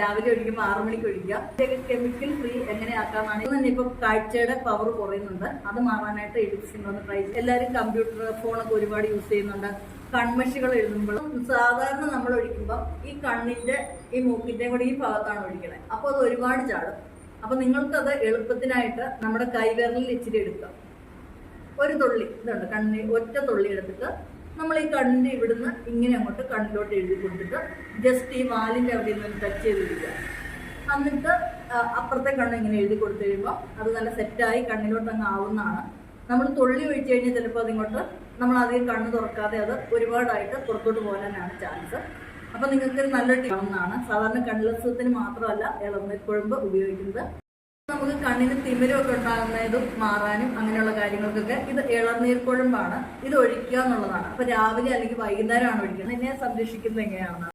രാവിലെ ഒഴിക്കുമ്പോൾ 6 മണിക്ക് ഒഴിക്കുക. കെമിക്കൽ ഫ്രീ എങ്ങനെയാക്കാന്നാണ് തന്നെ. ഇപ്പൊ കാഴ്ചയുടെ പവർ കുറയുന്നുണ്ട്, അത് മാറാനായിട്ട് എഡിക്സിനൊന്ന് ട്രൈ ചെയ്യും. എല്ലാവരും കമ്പ്യൂട്ടർ ഫോണൊക്കെ ഒരുപാട് യൂസ് ചെയ്യുന്നുണ്ട്. കൺമഷികൾ എഴുതുമ്പോഴും സാധാരണ നമ്മൾ ഒഴിക്കുമ്പോൾ ഈ കണ്ണിന്റെ ഈ മൂക്കിന്റെയും കൂടി ഈ ഭാഗത്താണ് ഒഴിക്കണേ. അപ്പോൾ അത് ഒരുപാട് ചാടും. അപ്പൊ നിങ്ങൾക്കത് എളുപ്പത്തിനായിട്ട് നമ്മുടെ കൈവിരലിൽ ഇച്ചിരി എടുക്കാം. ഒരു തുള്ളി ഇതുണ്ട്, കണ്ണിൽ ഒറ്റ തുള്ളി എടുത്തിട്ട് നമ്മൾ ഈ കണ്ണിന്റെ ഇവിടുന്ന് ഇങ്ങനെ അങ്ങോട്ട് കണ്ണിലോട്ട് എഴുതി കൊടുത്തിട്ട് ജസ്റ്റ് ഈ വാലിന്റെ അവിടെ നിന്ന് ടച്ച് ചെയ്തിരിക്കുക. എന്നിട്ട് അപ്പുറത്തെ കണ്ണ് ഇങ്ങനെ എഴുതി കൊടുത്തു കഴിയുമ്പോൾ അത് നല്ല സെറ്റായി കണ്ണിലോട്ട് അങ്ങ് ആവുന്നതാണ്. നമ്മൾ തുള്ളി ഒഴിച്ചു കഴിഞ്ഞാൽ ചിലപ്പോൾ അതിങ്ങോട്ട് നമ്മൾ അധികം കണ്ണ് തുറക്കാതെ അത് ഒരുപാടായിട്ട് പുറത്തോട്ട് പോകാനാണ് ചാൻസ്. അപ്പൊ നിങ്ങൾക്ക് നല്ലൊരു ടിപ്പാണ്. സാധാരണ കണ്ണിലസുഖത്തിന് മാത്രമല്ല ഇളനീർക്കൊഴുമ്പ് ഉപയോഗിക്കുന്നത്. നമുക്ക് കണ്ണിന് തിമിരമൊക്കെ ഉണ്ടാകുന്നതും മാറാനും അങ്ങനെയുള്ള കാര്യങ്ങൾക്കൊക്കെ ഇത് ഇളനീർക്കൊഴുമ്പാണ്. ഇത് ഒഴിക്കുക എന്നുള്ളതാണ്. അപ്പൊ രാവിലെ അല്ലെങ്കിൽ വൈകുന്നേരമാണ് ഒഴിക്കുന്നത്. ഇതിനെ സംരക്ഷിക്കുന്നത് എങ്ങനെയാണ്?